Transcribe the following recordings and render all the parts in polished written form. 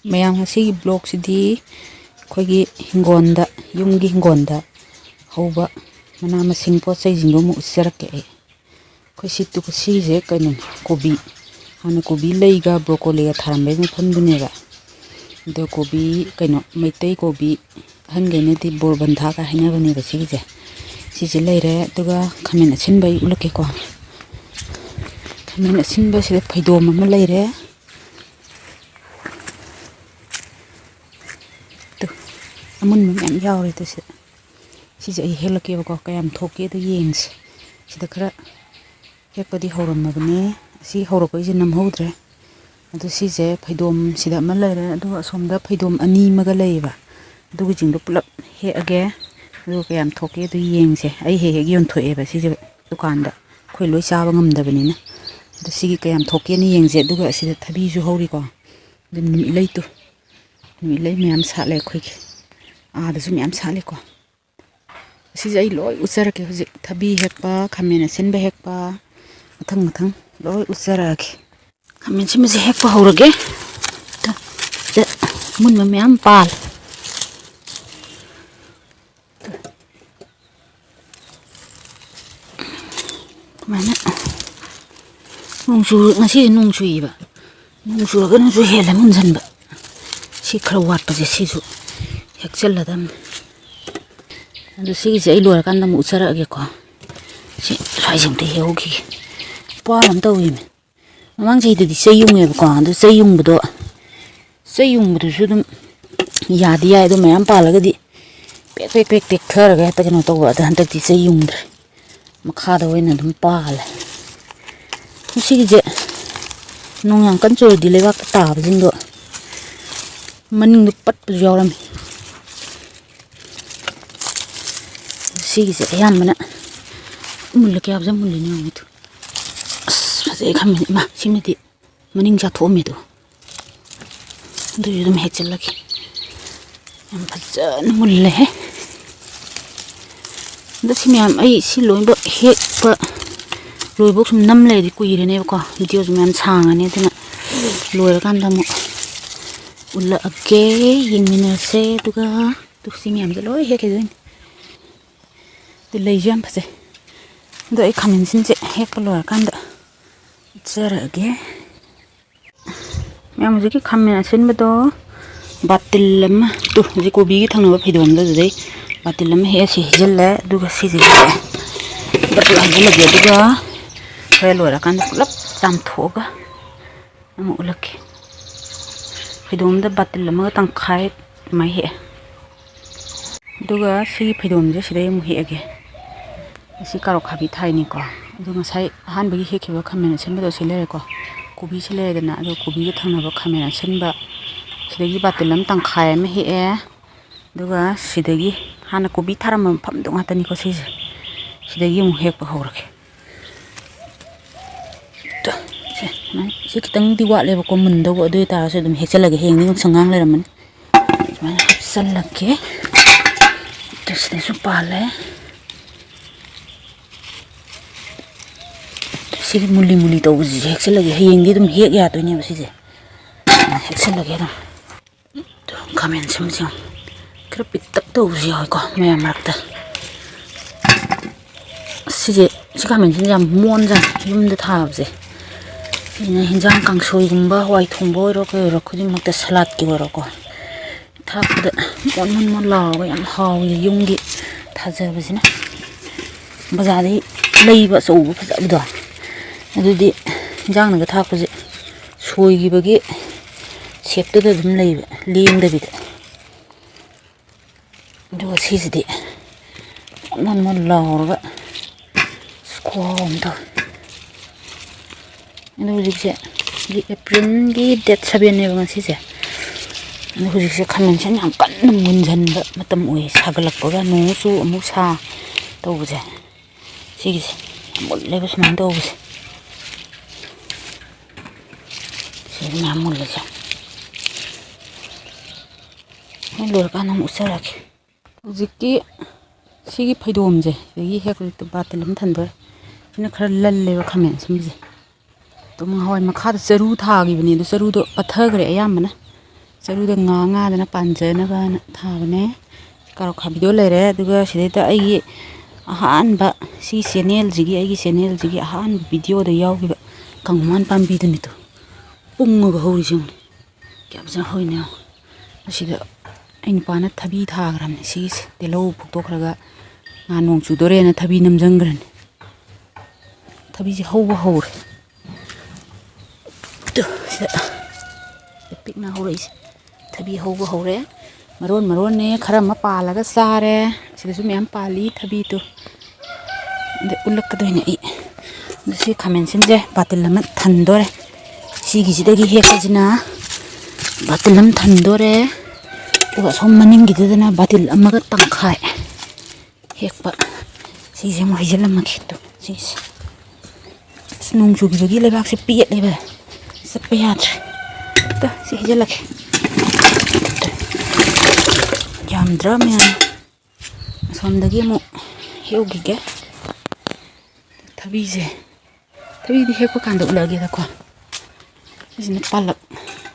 ma'am हसी blog सिदी कोई हिंगोंदा युंगी हिंगोंदा हौबा मना मसिंग पोत सैजिंगो मु उसरके कोई सितु को सीजे कने कोबी हाना कोबी लेगा ब्रोकोली का थारंबे में फंदुनेगा दो कोबी कनो मैतई कोबी हनगेने दी बोरबंधा का हैना बने बसीजे सीजे लेरे दुगा खमेन असिनबई उलकेको खमेन असिनबे सिदे फैदोम अमा लेरे अमुन मैम यावरे तो सीजे आई हेलकेबको कयाम थोके तो येंस सिदा खरा हेपदी हौरमबने सी हौरपइजे नमहौद्रे अदु सीजे फैदोम सिदा अमा लेरे अदु असोमदा फैदोम अनी मगा लेबा अदुगि जिंगदो पुलप हेअगे अदु कयाम थोके तो येंसे आई हे योन थोएबा सीजे दुकानदा खोइ लोइ चाबा ngamdabaniना अदु सीगी कयाम थोके नि येंसे अदुगा सिदा थबीजु हौरिको अदु निमि लैतु निमि लै मैम साले खोइगे आदसु मैम सालेको सीजे आई लोइ उचरके हुजि थबी हेकपा खमेन सिनबे हेकपा मथंग मथंग लोइ उचरके खमेन सिमजे हेकपा हौरगे त मुन ma'am Pal mana nungsu ngasi nungsu iba nungsu ga nungsu hela munjan ba si khara wat pa je si ju hekchal la dam adu si je ai lor kan dam uchara ge ko si sai jing te heugi pa lam taw yim mamang ji di sayung e ko adu sayung bu do su dum yade ya do mayam pa la ga di pek pek pek tek thar ga ta no taw da han tak di sayung dre makada wena dum pal sigi je nong yang kan chor di lewak ta bjing do maning du pat pu yawram sigi je yam mana mul le kyab jam mul ni ngi tu as je kham ma simi di maning ja tho me do du yudum hechal laki yam phajan mul le दा सिमियाम आई सी लोइबो हेकपा लोइबो सुम नम लेदि कुइरेने को video जुमान छांगने देना Loire कांदा मु उल्ला अगे यिंगमिनसे दुगा दु सिमियाम जे लोइ हेके दिन दु लेजाम फसे दो आई खमिन सिनसे हेक लोइर कांदा जरा अगे मैम जे कि खमिन सिनबे दो बातिलम तु जे कोबी थंगनबा फिदोम दो जे बातिलम हे से हिजल दुगा सिजे बटल हिजल लगे दुगा फेलोरा कान पुलप चामथोगा अमु उलके फिदोम द बातिलम ग तंखाय माइ हे दुगा सि फिदोम जे सिदे मु हेगे सि कारो खाबि थाइनि को दुगा साइ हान बगि हेखेबा खमेन सेनबा दो सिले को कोबी सिले दना दो कोबी ग थंगनबा खमेन सेनबा सिदगी बातिलम तंखाय मे हे दुगा सिदगी हाना कोबी थारम फम दो ngata ko si sidagi mu hek pa horake to si kitang diwa le ko mun do do ta se dum hechalage heng ni sangang le raman man hapsal lake to se su pale si muli muli to ji hechalage heng ni dum hek ya to ni ba si je hechalage dum to kamen samjang kira pitak to ji ko me makta sije sikamen jam mon jang yumda thabje ina hinjang kangsoi gumba hwai thongbo ro khudi makta salad ki ro ko thapda mon la ga yam haw yumgi thaja bajina bazari leiba so bu phaja do adudi jang na thap je soi gi bagi shep da dum leiba leng da bi do sisidi mon la ro squam do ino jikse gi April gi date 7 ne bang sise ino jikse khamen chen yam kan mun jan ba matam oi sagalak ba no su amu sa to buje sigi mol le bas man do buje sigi na mol le ja lor ka nam usarak jikki sigi phaidom je gi hek to batilam thanbar ina khara lalle ba khamen simje tum hoi makha charu tha gi bani do charu do pathagre ayam na ꯆꯔꯨꯗ ꯉꯥꯗꯅ ꯄꯥꯟꯖꯅꯕꯅ ꯊꯥꯕꯅꯦ carrot ꯈꯥꯕꯤꯗꯣ ꯂꯩꯔꯦ ꯑꯗꯨꯒ ꯁꯤꯗꯩꯗ ꯑꯩꯒꯤ ꯑꯍꯥꯟꯕ ꯁꯤ ꯆꯦꯅꯦꯜꯁꯤꯒꯤ ꯑꯩꯒꯤ ꯆꯦꯅꯦꯜꯁꯤꯒꯤ ꯑꯍꯥꯟꯕ ꯚꯤꯗꯤꯑꯣꯗ ꯌꯥꯎꯈꯤꯕ ꯀꯪꯃꯥꯟ ꯄꯥꯝꯕꯤꯗꯨꯅꯤꯗꯣ ꯄꯨꯡꯉꯒ ꯍꯧꯔꯤꯁꯦ ꯀꯌꯥꯝ ꯐꯖꯅ ꯍꯧꯔꯤꯅꯦ ꯑꯁꯤꯗ ꯑꯩ ꯅꯨꯄꯥꯅ ꯊꯕꯤ ꯊꯥꯈ꯭ꯔꯕꯅꯤ ꯁꯤꯒꯤꯁꯦ ꯇꯤꯜꯍꯧ ꯐꯨꯛꯇꯣꯛꯈ꯭ꯔꯒ ꯉꯥ ꯅꯣꯡ ꯆꯨꯗꯣꯔꯦꯅ ꯊꯕꯤ ꯅꯝꯁꯤꯟꯈ꯭ꯔꯅꯤ ꯊꯕꯤꯁꯦ ꯍꯧꯕ ꯍꯧꯔꯦ ꯁꯤꯗ ꯄꯤꯛꯅ ꯍꯧꯔꯛꯏꯁꯦ ꯊꯕꯤ ꯍꯧꯕ ꯍꯧꯔꯦ ꯃꯔꯣꯟꯅꯦ ꯈꯔ ꯑꯃ ꯄꯥꯜꯂꯒ ꯆꯥꯔꯦ ꯁꯤꯗꯁꯨ ꯃꯌꯥꯝ ꯄꯥꯜꯂꯤ ꯊꯕꯤꯗꯣ ꯑꯗ ꯎꯠꯂꯛꯀꯗꯣꯏꯅꯦ ꯑꯩ ꯑꯗ ꯁꯤ ꯈꯥꯃꯦꯟꯁꯤꯟꯁꯦ ꯕꯥꯇꯤꯜ ꯑꯃ ꯊꯟꯗꯣꯔꯦ ꯁꯤꯒꯤꯁꯤꯗꯒꯤ ꯍꯦꯛꯄꯁꯤꯅ ꯕꯥꯇꯤꯜ ꯑꯃ ꯊꯟꯗꯣꯔꯦ ꯑꯗꯨꯒ ꯑꯁꯣꯝ ꯃꯅꯤꯡꯒꯤꯗꯨꯗꯅ ꯕꯥꯇꯤꯜ ꯑꯃꯒ ꯇꯪꯈꯥꯏ ꯍꯦꯛꯄ ꯁꯤꯁꯦ ꯑꯃꯨꯛ ꯍꯩꯖꯤꯜꯂꯝꯃꯒꯦ ꯁꯤꯁꯦ ꯑꯁ ꯅꯣꯡ ꯆꯨꯈꯤꯕꯒꯤ ꯂꯩꯕꯥꯛꯁꯦ ꯄꯦꯠꯂꯦꯕ ꯆꯠꯄ ꯌꯥꯗ꯭ꯔꯦ ꯁꯤ ꯍꯩꯖꯤꯜꯂꯒꯦ ꯌꯥꯝꯗ꯭ꯔꯥ ꯃꯌꯥꯝ ꯑꯁꯣꯝꯗꯒꯤ ꯑꯃꯨꯛ ꯍꯦꯛꯎꯈꯤꯒꯦ ꯊꯕꯤꯁꯦ ꯊꯕꯤꯗꯤ ꯍꯦꯛꯄ ꯀꯥꯟꯗ ꯎꯠꯂꯛꯑꯒꯦꯗꯀꯣ ꯁꯤꯁꯤꯅ ꯄꯥꯂꯛ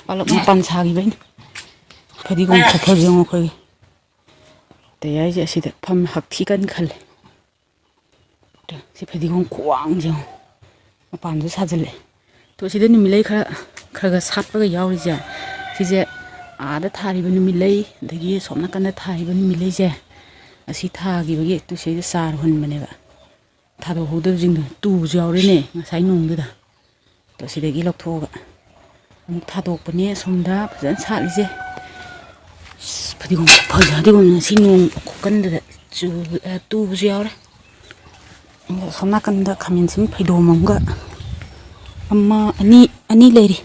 ꯃꯄꯥꯟ ꯁꯥꯈꯤꯕꯩꯅꯤ ꯐꯗꯤꯒꯣꯝ ꯈꯨꯐꯁꯦ ꯌꯦꯡꯉꯣ ꯑꯩꯈꯣꯏꯒꯤ ꯇꯌꯥꯏꯁꯦ ꯑꯁꯤꯗ ꯐꯝ ꯍꯛꯊꯤ ꯀꯟꯅ ꯈꯜꯂꯦ ꯁꯤ ꯐꯗꯤꯒꯣꯝ ꯈꯨꯋꯥꯡꯁꯦ ꯌꯦꯡꯉꯣ ꯃꯄꯥꯟꯁꯨ ꯁꯥꯖꯤꯜꯂꯦ ꯇꯣ ꯁꯤꯗ ꯅꯨꯃꯤꯠꯂꯩ ꯈꯔ ꯁꯥꯠꯄꯒ ꯌꯥꯎꯔꯤꯁꯦ ꯁꯤꯁꯦ ꯑꯥꯗ ꯊꯥꯔꯤꯕ ꯅꯨꯃꯤꯠꯂꯩ ꯑꯗꯒꯤ ꯁꯣꯝ ꯅꯥꯀꯟꯗ ꯊꯥꯔꯤꯕ ꯅꯨꯃꯤꯠꯂꯩꯁꯦ ꯑꯁꯤ ꯊꯥꯈꯤꯕꯒꯤ ꯇꯨꯁꯤꯗ ꯆꯥꯔ ꯍꯨꯟꯕꯅꯦꯕ ꯊꯥꯗꯣꯛꯍꯧꯗꯕꯁꯤꯡꯗꯣ ꯇꯨꯕꯁꯨ ꯌꯥꯎꯔꯦꯅꯦ ꯉꯁꯥꯏ ꯅꯣꯡꯗꯨꯗ ꯇꯣ ꯁꯤꯗꯒꯤ ꯂꯧꯊꯣꯛꯑꯒ ꯑꯃꯨꯛ ꯊꯥꯗꯣꯛꯄꯅꯦ ꯑꯁꯣꯝꯗ ꯐꯖꯅ ꯁꯥꯠꯂꯤꯁꯦ ꯐꯗꯤꯒꯣꯝ ꯐꯗꯤꯒꯣꯝ ꯉꯁꯤ ꯅꯣꯡ ꯈꯨꯀꯟꯗꯨꯗ ꯇꯨꯕꯁꯨ ꯌꯥꯎꯔꯦ ꯁꯣꯝ ꯅꯥꯀꯟꯗ ꯈꯥꯃꯦꯟꯁꯤꯟ ꯐꯩꯗꯣꯝ ꯑꯃꯒ ꯑꯅꯤ ꯂꯩꯔꯤ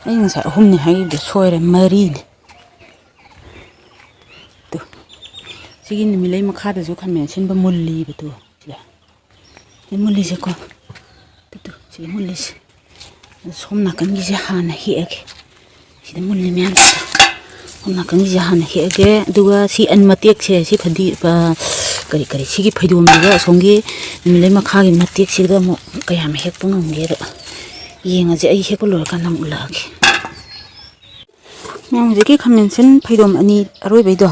ꯑꯩ ꯉꯁꯥꯏ 3ꯅꯤ ꯍꯥꯏꯈꯤꯕꯗꯣ ꯁꯣꯏꯔꯦ 4ꯅꯤ ꯁꯤꯒꯤ ꯅꯨꯃꯤꯠꯂꯩ ꯃꯈꯥꯗꯁꯨ ꯈꯥꯃꯦꯟ ꯑꯁꯤꯟꯕ ꯃꯨꯜꯂꯤꯕꯗꯣ ꯁꯤꯗ ꯃꯨꯜꯂꯤꯁꯦꯀꯣ ꯁꯤꯗ ꯃꯨꯜꯂꯤꯁꯦ ꯁꯣꯝ ꯅꯥꯀꯟꯒꯤꯁꯦ ꯍꯥꯟꯅ ꯍꯦꯛꯑꯒꯦ ꯁꯤꯗ ꯃꯨꯜꯂꯤ ꯃꯌꯥꯝꯁꯦ ꯁꯣꯝ ꯅꯥꯀꯟꯒꯤꯁꯦ ꯍꯥꯟꯅ ꯍꯦꯛꯑꯒꯦ ꯑꯗꯨꯒ ꯁꯤ ꯃꯇꯦꯛꯁꯦ ꯁꯤ ꯀꯔꯤ ꯁꯤꯒꯤ ꯐꯩꯗꯣꯝꯁꯤꯒ ꯑꯁꯣꯝꯒꯤ ꯅꯨꯃꯤꯠꯂꯩ ꯃꯈꯥꯒꯤ ꯃꯇꯦꯛꯁꯤꯒ ꯑꯃꯨꯛ ꯀꯌꯥꯝ ꯍꯦꯛꯄ ꯉꯝꯒꯦꯗꯣ ꯌꯦꯡꯉꯁꯦ ꯑꯩ ꯍꯦꯛꯄ ꯂꯣꯏꯔꯀꯥꯟꯗ ꯑꯃꯨꯛ ꯎꯠꯂꯛꯑꯒꯦ ꯃꯌꯥꯝ ꯍꯧꯖꯤꯛꯀꯤ ꯈꯥꯃꯦꯟꯁꯤꯟ ꯐꯩꯗꯣꯝ 2 ꯑꯔꯣꯏꯕꯩꯗꯣ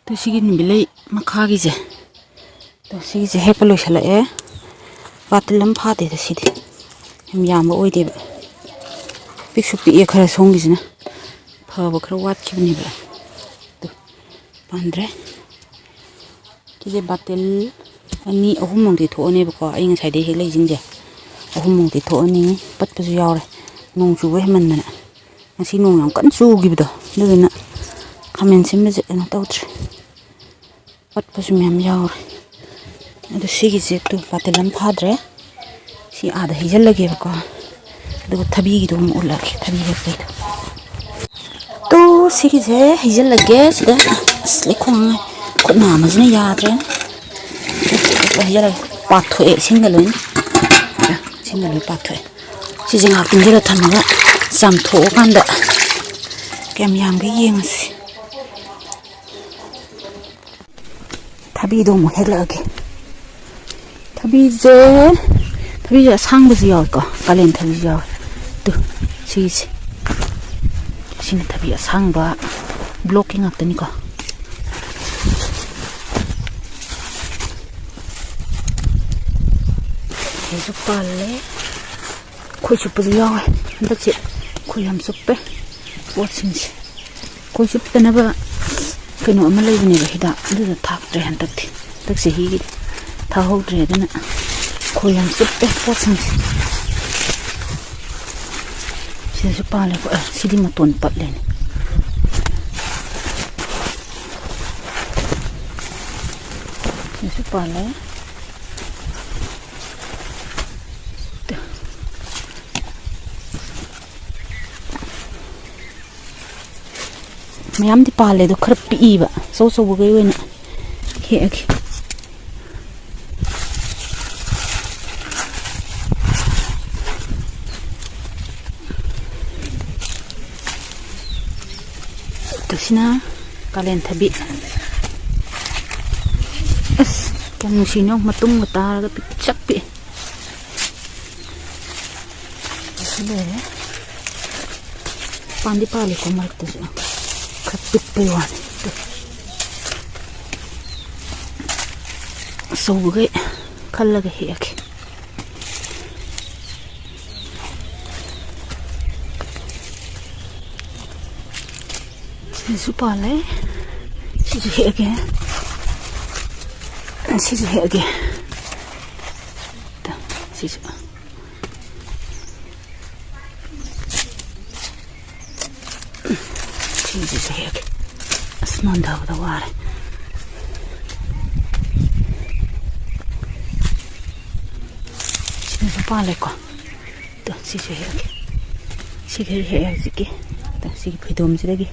ꯇꯣ ꯁꯤꯒꯤ ꯅꯨꯃꯤꯠꯂꯩ ꯃꯈꯥꯒꯤꯁꯦ ꯇꯣ ꯁꯤꯒꯤꯁꯦ ꯍꯦꯛꯄ ꯂꯣꯏꯁꯤꯜꯂꯛꯑꯦ ꯕꯥꯇꯤꯜ ꯑꯃ ꯐꯥꯗꯦꯗ ꯁꯤꯗꯤ ꯌꯥꯝ ꯌꯥꯝꯕ ꯑꯣꯏꯗꯦꯕ ꯄꯤꯛꯁꯨ ꯄꯤꯛꯑꯦ ꯈꯔ ꯁꯣꯝꯒꯤꯁꯤꯅ ꯐꯕ ꯈꯔ ꯋꯥꯠꯈꯤꯕꯅꯦꯕ ꯑꯗꯨ ꯄꯥꯟꯗ꯭ꯔꯦ ꯁꯤꯁꯦ ꯕꯥꯇꯤꯜ 2, 3ꯃꯨꯛꯇꯤ ꯊꯣꯛꯑꯅꯦꯕꯀꯣ ꯑꯩ ꯉꯁꯥꯏꯗꯩ ꯍꯦꯛꯂꯛꯏꯁꯤꯡꯁꯦ 3ꯃꯨꯛꯇꯤ ꯊꯣꯛꯑꯅꯤ ꯄꯠꯄꯁꯨ ꯌꯥꯎꯔꯦ ꯅꯣꯡ ꯆꯨꯕ ꯍꯦꯟꯃꯟꯗꯅ ꯉꯁꯤ ꯅꯣꯡ ꯌꯥꯝ ꯀꯟꯅ ꯆꯨꯈꯤꯕꯗꯣ ꯑꯗꯨꯗꯨꯅ ꯈꯥꯃꯦꯟ ꯁꯤꯟꯕꯁꯦ ꯀꯩꯅꯣ ꯇꯧꯗ꯭ꯔꯦ ꯄꯠꯄꯁꯨ ꯃꯌꯥꯝ ꯌꯥꯎꯔꯦ ꯑꯗꯣ ꯁꯤꯒꯤꯁꯦ ꯕꯥꯇꯤꯜ ꯑꯃ ꯐꯥꯗ꯭ꯔꯦ ꯁꯤ ꯑꯥꯗ ꯍꯩꯖꯤꯜꯂꯒꯦꯕꯀꯣ ꯑꯗꯨꯒ ꯊꯕꯤꯒꯤꯗꯣ ꯑꯃꯨꯛ ꯎꯠꯂꯛꯒꯦ ꯊꯕꯤ ꯍꯦꯛꯄꯩꯗꯣ ꯇꯣ ꯁꯤꯒꯤꯁꯦ ꯍꯩꯖꯤꯜꯂꯒꯦ ꯁꯤꯗ ꯑꯁ ꯂꯩꯈꯣꯝ ꯈꯨꯠ ꯅꯥꯝꯃꯁꯤꯅ ꯌꯥꯗ꯭ꯔꯦ ꯍꯩꯖꯤꯜꯂꯒꯦ ꯄꯥꯊꯣꯛꯑꯦ ꯏꯁꯤꯡꯒ ꯂꯣꯏꯅ ꯄꯥꯊꯣꯛꯑꯦ ꯁꯤꯁꯦ ꯉꯥꯏꯍꯥꯛ ꯇꯤꯡꯖꯤꯜꯂ ꯊꯝꯃꯒ ꯆꯥꯝꯊꯣꯛꯑꯀꯥꯟꯗ ꯀꯌꯥꯝ ꯌꯥꯝꯒꯦ ꯌꯦꯡꯉꯁꯤ ꯊꯕꯤꯗꯣ ꯑꯃꯨꯛ ꯍꯦꯛꯂꯛꯑꯒꯦ ꯊꯕꯤꯁꯦ ꯑꯁꯥꯡꯕꯁꯨ ꯌꯥꯎꯏꯀꯣ ꯀꯥꯂꯦꯟ ꯊꯕꯤꯁꯨ ꯌꯥꯎꯏ ꯁꯤꯒꯤꯁꯦ ꯁꯤꯅ ꯊꯕꯤ ꯑꯁꯥꯡꯕ ꯕ꯭ꯂꯣꯛꯀꯤ ꯉꯥꯛꯇꯅꯤꯀꯣ ꯁꯤꯁꯨ ꯄꯥꯜꯂꯦ ꯈꯣꯏ ꯆꯨꯞꯄꯁꯨ ꯌꯥꯎꯋꯦ ꯍꯟꯗꯛꯁꯦ ꯈꯣꯏ ꯌꯥꯝ ꯆꯨꯞꯄꯦ ꯄꯣꯠꯁꯤꯡꯁꯦ ꯈꯣꯏ ꯆꯨꯞꯇꯅꯕ ꯀꯩꯅꯣ ꯑꯃ ꯂꯩꯕꯅꯦꯕ ꯍꯤꯗꯥꯛ ꯑꯗꯨꯗꯣ ꯊꯥꯛꯇ꯭ꯔꯦ ꯍꯟꯗꯛ ꯆꯍꯤꯒꯤ ꯊꯥꯍꯧꯗ꯭ꯔꯦ ꯑꯗꯨꯅ ꯈꯣꯏ ꯌꯥꯝ ꯆꯨꯞꯄꯦ ꯄꯣꯠꯁꯤꯡꯁꯦ ꯁꯤꯗꯁꯨ ꯄꯥꯜꯂꯦꯀꯣ ꯁꯤꯗꯤ ꯃꯇꯣꯟ ꯄꯠꯂꯦꯅꯦ ꯁꯤꯗꯁꯨ ꯄꯥꯜꯂꯦ ꯃꯌꯥꯝꯗꯤ ꯄꯥꯜꯂꯦ ꯑꯗꯣ ꯈꯔ ꯄꯤꯛꯏꯕ ꯑꯆꯧꯕꯈꯩ ꯑꯣꯏꯅ ꯍꯦꯛꯑꯒꯦ ꯁꯤꯅ ꯀꯥꯂꯦꯟ ꯊꯕꯤ ꯑꯁ ꯀꯌꯥꯝ ꯅꯨꯡꯁꯤꯅꯣ ꯃꯇꯨꯡꯒ ꯇꯥꯔꯒ ꯄꯤꯛꯆꯛ ꯄꯤꯛꯑꯦ ꯂꯣꯏꯔꯦ पानी पाले को मरते जो खत्तिक पे वाले सो गए कल लगे ही आके सुपाले सीजु है के सीजु है के सीजु सीजु है के स्नान धाव वारे सीजु पाले को तो सीजु है के सीजु है जिके तो सीजु फिदोम जिलेगी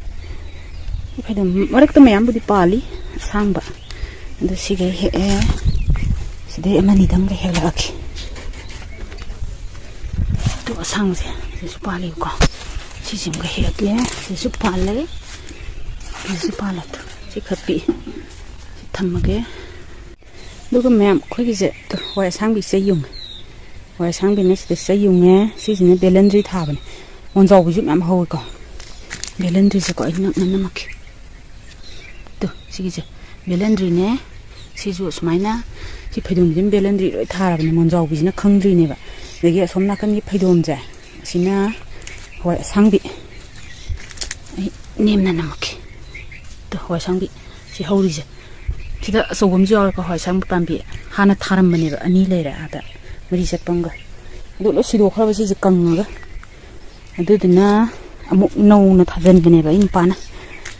फायदा मरक तो मैम बुदी पाली सांबा दो सिगे हे सिदे मनी दंग हे लाके तो सांग से सिसु पाली को सिसिम के हे के सिसु पाले तो सि खपी थमगे दुग मैम खोगी जे तो वाय सांग बि से युंग वाय सांग बि ने से युंग है सिसिने बेलेंद्री थाबने मोनजाव बिजु मैम हो को बेलेंद्री से को इन नमक तो सिगे बेलेंद्री ने सिजु सुमाइना सि फैदोम जिम बेलेंद्री लोय थारबने मोनजाव बिजना खंग्री नेबा देगे असोम नाकन नि फैदोम जाय सिना होय सांगबि नेमना नमक तो होय सांगबि सि हौरी जे सिदा असोगम जाव को होय सांग पांबि हाना थारम बनेबा अनि लेरा आदा मरि चटपंग दो लो सिदो खरबा सि कंगगा अदुदना अमुक नौना थाजन बनेबा इन पाना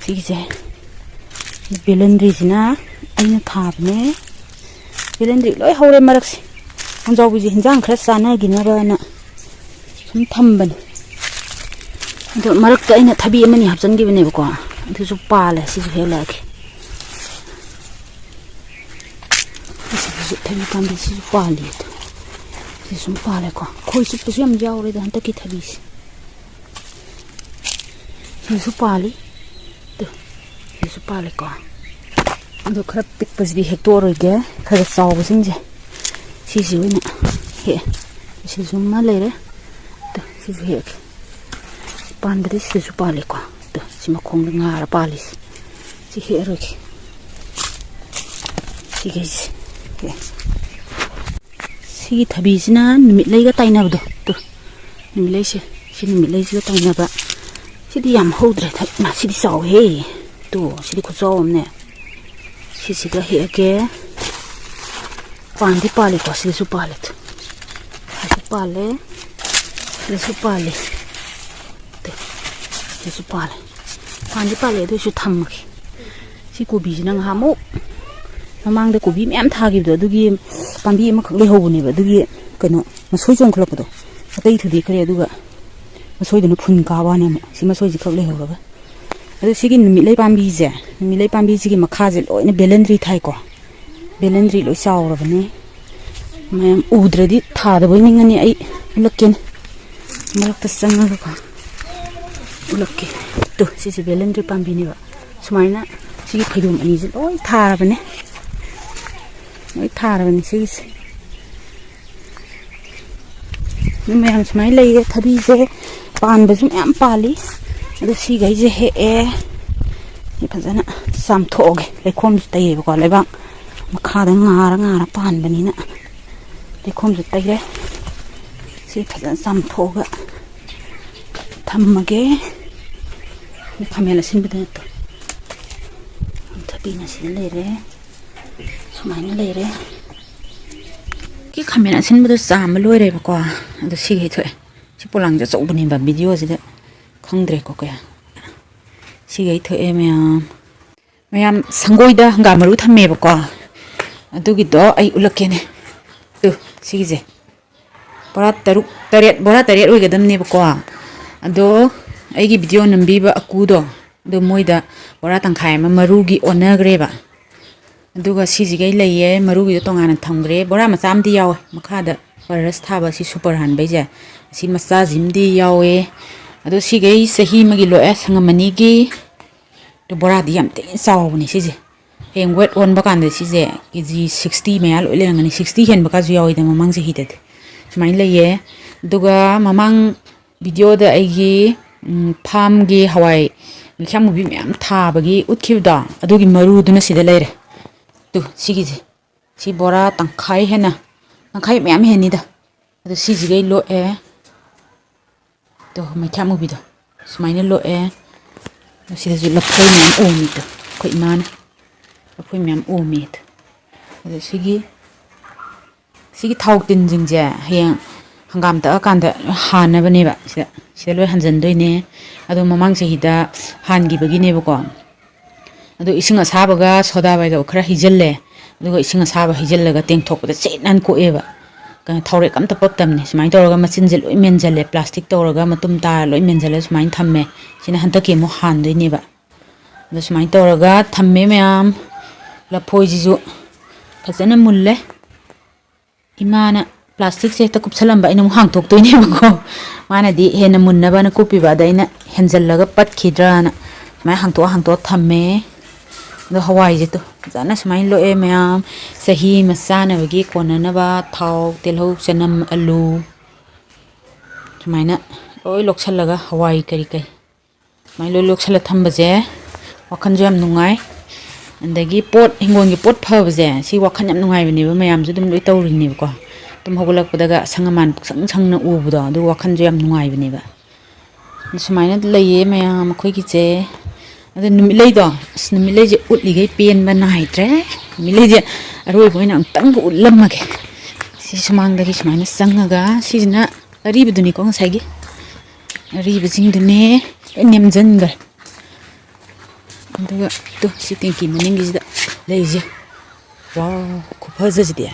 सिगे बेलेंद्री जिना अइना थाबने बेलेंद्री लोय हौरे मरक से मोनजाव बिजि हिंजांग खरा चानागिनाबाना सुम थम्बने अदो मरक त अइना थबि अमनि हापचनगिबनेबको अदुसु पाले सिजु हेलाके सिजु थबि पांबि सिजु पाली सिजु पालेको खोइ सुपसु याम जावरेदा हंतकी थबिसि सिजु पाली तो सिजु पालेको अदो खरा पिकपसदि हेक्टोरगे खरा चावबसिंजे सिजु ओइना हे सिजु मा लेरे तो सिजु हेक पानबदि सिजु पालेको तो सिमा खोंग ngaरा पालिस सि हेरोके सिगेस हे सि थबिसिना निमिट लैगा ताइनाबदो तो निमिट लैसे सि निमिट लैसिगा ताइनाबा सिदि याम होद्रे मा सिदि चाव हे तो सिदि खुचाव हमने सिसिगा हेके पांदी पाले को सिसु पाले तो सिसु पाले तो सिसु पाले पांदी पाले दो सु थमके सि कोबी जिना हामो ममांग द कोबी मैम थागिबदो दुगी पांबी अमा खक लेहोबनेबा दुगी कनो मसोय जोंखलपदो अतै थुदि खरे दुगा मसोयदनो फुन काबाने सि मसोय जि खक लेहोबा अदो सिगी निमिलै पांबी जे निमिलै पांबी सिगी मखा जे लोइना बेलेंद्री थाइको बेलेंद्री लोइ चावरबने मैम उद्रदि थादबय निंगनी आई उलक्केन मरक्ता संगको उलक्के तो सिसि बेलेंद्री पांबीनेबा सुमाइना सिगी फैदोम अनि जे लोइ थारबने सिगी मैम सुमाइ लैगे थबि जे पानबसु मैम पाली अदो सिगै जे हे नि फजना सामथोगे लेखोम तैयेबको लेबा मखादा ngaरा पानबनिना लेखोम तैरे सि फजना सामथोगा थम्मगे खमेला सिनबदन तो थबिना सिन लेरे सुमाइना लेरे कि खमेला सिनबदो चाम लोइरेबको अदो सिगै थोए सि पोलांग चौबनेबा भिडियो जिदा खंद्रे को कया सिगै थोए मैम संगोइदा हंगामरु थमेबको अदुगिदो आई उलक्केने तो सिगिजे बोरा तरुक तरेट बोरा तरेट ओइगदमनेबको अदो आइगी भिडियो नंबीबा अकुदो दो मोइदा बोरा तंखाय मा मरुगी ओनग्रेबा अदुगा सिजिगै लैये मरुगी तोंगाना थमग्रे बोरा मचामदि यावे मखादा फरस थाबा सि सुपर हानबैजे सि मचा जिमदि यावे अदो सिगै सही मगी लोए संगमनिगी तो बोरादी याम तेन चावबने सिजे हेंग वेट ओन बकान सिजे केजी 60 मया लोइ लेंगनी 60 हेन बका जु यावे द ममंग जे हिदत सुमाइन लैये दुगा ममंग वीडियो द आइगी ꯐꯥꯝꯒꯤ ꯍꯋꯥꯏ ꯃꯤꯈ꯭ꯌꯥꯝ ꯃꯨꯕꯤ ꯃꯌꯥꯝ ꯊꯥꯕꯒꯤ ꯎꯠꯈꯤꯕꯗꯣ ꯑꯗꯨꯒꯤ ꯃꯔꯨꯗꯨꯅ ꯁꯤꯗ ꯂꯩꯔꯦ ꯇꯨ ꯁꯤꯒꯤꯁꯦ ꯁꯤ ꯕꯣꯔꯥ ꯇꯪꯈꯥꯏ ꯍꯦꯟꯅ ꯇꯪꯈꯥꯏ ꯃꯌꯥꯝ ꯍꯦꯟꯅꯤꯗ ꯑꯗꯨ ꯁꯤꯁꯤꯒꯩ ꯂꯣꯛꯑꯦ ꯇꯨ ꯃꯩꯈ꯭ꯌꯥꯝ ꯃꯨꯕꯤꯗꯣ ꯁꯨꯃꯥꯏꯅ ꯂꯣꯛꯑꯦ ꯁꯤꯗꯁꯨ ꯂꯐꯣꯏ ꯃꯌꯥꯝ ꯑꯣꯝꯃꯤꯗꯣ ꯑꯩꯈꯣꯏ ꯏꯃꯥꯅ ꯂꯐꯣꯏ ꯃꯌꯥꯝ ꯑꯣꯝꯃꯤꯗꯣ ꯑꯗꯨ ꯁꯤꯒꯤ ꯊꯥꯎ ꯇꯤꯟꯁꯤꯡꯁꯦ ꯍꯌꯦꯡ ꯍꯪꯒꯥꯝ ꯇꯛꯑꯀꯥꯟꯗ ꯍꯥꯟꯅꯕꯅꯦꯕ ꯁꯤꯗ ꯂꯣꯏ ꯍꯟꯖꯟꯗꯣꯏꯅꯦ ꯑꯗꯣ ꯃꯃꯥꯡ ꯆꯍꯤꯗ ꯍꯥꯟꯈꯤꯕꯒꯤꯅꯦꯕꯀꯣ ꯑꯗꯣ ꯏꯁꯤꯡ ꯑꯁꯥꯕꯒ ꯁꯣꯗꯥ ꯕꯥꯏꯒꯞ ꯈꯔ ꯍꯩꯖꯤꯜꯂꯦ ꯑꯗꯨꯒ ꯏꯁꯤꯡ ꯑꯁꯥꯕ ꯍꯩꯖꯤꯜꯂꯒ ꯇꯦꯡꯊꯣꯛꯄꯗ ꯆꯦꯠ ꯅꯥꯟ ꯀꯣꯛꯑꯦꯕ ꯀꯩꯅꯣ ꯊꯥꯎꯔꯦꯛ ꯑꯝꯇ ꯄꯛꯇꯕꯅꯤ ꯁꯨꯃꯥꯏꯅ ꯇꯧꯔꯒ ꯃꯆꯤꯟꯁꯦ ꯂꯣꯏ ꯃꯦꯟꯁꯤꯜꯂꯦ ꯄ꯭ꯂꯥꯁꯇꯤꯛ ꯇꯧꯔꯒ ꯃꯇꯨꯝ ꯇꯥꯔ ꯂꯣꯏ ꯃꯦꯟꯁꯤꯜꯂꯦ ꯁꯨꯃꯥꯏꯅ ꯊꯝꯃꯦ ꯁꯤꯅ ꯍꯟꯗꯛꯀꯤ ꯑꯃꯨꯛ ꯍꯥꯟꯗꯣꯏꯅꯦꯕ ꯑꯗꯣ ꯁꯨꯃꯥꯏꯅ ꯇꯧꯔꯒ ꯊꯝꯃꯦ ꯃꯌꯥꯝ ꯂꯐꯣꯏꯁꯤꯁꯨ ꯐꯖꯅ ꯃꯨꯜꯂꯦ ꯏꯃꯥꯅ ꯄ꯭ꯂꯥꯁꯇꯤꯛꯁꯦ ꯍꯦꯛꯇ ꯀꯨꯞꯁꯜꯂꯝꯕ ꯑꯩꯅ ꯑꯃꯨꯛ ꯍꯥꯡꯇꯣꯛꯇꯣꯏꯅꯦꯕꯀꯣ ꯃꯥꯅꯗꯤ ꯍꯦꯟꯅ ꯃꯨꯟꯅꯕꯅ ꯀꯨꯞꯄꯤꯕ ꯑꯗ ꯑꯩꯅ ꯍꯦꯟꯖꯜꯂꯒ ꯄꯠꯈꯤꯗ꯭ꯔꯥꯅ ꯁꯨꯃꯥꯏꯅ ꯍꯥꯡꯇꯣꯛꯑ ꯊꯝꯃꯦ ꯑꯗꯣ ꯍꯋꯥꯏꯁꯦ ꯇꯨ ꯐꯖꯅ ꯁꯨꯃꯥꯏꯅ ꯂꯣꯛꯑꯦ ꯃꯌꯥꯝ ꯆꯍꯤ ꯑꯃ ꯆꯥꯅꯕꯒꯤ ꯀꯣꯟꯅꯅꯕ ꯊꯥꯎ ꯇꯤꯜꯍꯧ ꯆꯅꯝ ꯑꯂꯨ ꯁꯨꯃꯥꯏꯅ ꯂꯣꯏ ꯂꯣꯛꯁꯜꯂꯒ ꯍꯋꯥꯏ ꯀꯔꯤ ꯁꯨꯃꯥꯏꯅ ꯂꯣꯏ ꯂꯣꯛꯁꯜꯂ ꯊꯝꯕꯁꯦ ꯋꯥꯈꯜꯁꯨ ꯌꯥꯝ ꯅꯨꯡꯉꯥꯏ ꯑꯗꯒꯤ ꯍꯤꯡꯒꯣꯜꯒꯤ ꯄꯣꯠ ꯐꯕꯁꯦ ꯁꯤ ꯋꯥꯈꯜ ꯌꯥꯝ ꯅꯨꯡꯉꯥꯏꯕꯅꯦꯕ ꯃꯌꯥꯝꯁꯨ ꯑꯗꯨꯝ ꯂꯣꯏ ꯇꯧꯔꯤꯅꯦꯕꯀꯣ ꯑꯗꯨꯝ ꯍꯧꯒꯠꯂꯛꯄꯗꯒ ꯑꯁꯪ ꯑꯃꯥꯟ ꯄꯨꯛꯁꯪ ꯁꯪꯅ ꯎꯕꯗꯣ ꯑꯗꯨ ꯋꯥꯈꯜꯁꯨ ꯌꯥꯝ ꯅꯨꯡꯉꯥꯏꯕꯅꯦꯕ ꯁꯨꯃꯥꯏꯅ ꯂꯩꯌꯦ ꯃꯌꯥꯝ ꯑꯩꯈꯣꯏꯒꯤꯁꯦ ꯑꯗ ꯅꯨꯃꯤꯠꯂꯩꯗꯣ ꯅꯨꯃꯤꯠꯂꯩꯁꯦ ꯎꯠꯂꯤꯈꯩ ꯄꯦꯟꯕ ꯅꯥꯏꯗ꯭ꯔꯦ ꯅꯨꯃꯤꯠꯂꯩꯁꯦ ꯑꯔꯣꯏꯕ ꯑꯣꯏꯅ ꯑꯃꯨꯛꯇꯪꯒ ꯎꯠꯂꯝꯃꯒꯦ ꯁꯤ ꯁꯨꯃꯥꯡꯗꯒꯤ ꯁꯨꯃꯥꯏꯅ ꯆꯪꯉꯒ ꯁꯤꯁꯤꯅ ꯑꯔꯤꯕꯗꯨꯅꯤꯀꯣ ꯉꯁꯥꯏꯒꯤ ꯑꯔꯤꯕꯁꯤꯡꯗꯨꯅꯦ ꯂꯣꯏ ꯅꯦꯝꯖꯤꯟꯈ꯭ꯔꯦ ꯑꯗꯨꯒ ꯁꯤ ꯇꯦꯡꯀꯤ ꯃꯅꯤꯡꯒꯤꯁꯤꯗ ꯂꯩꯔꯤꯁꯦ ꯋꯥꯎ ꯈꯨꯐꯖꯁꯤꯗꯤ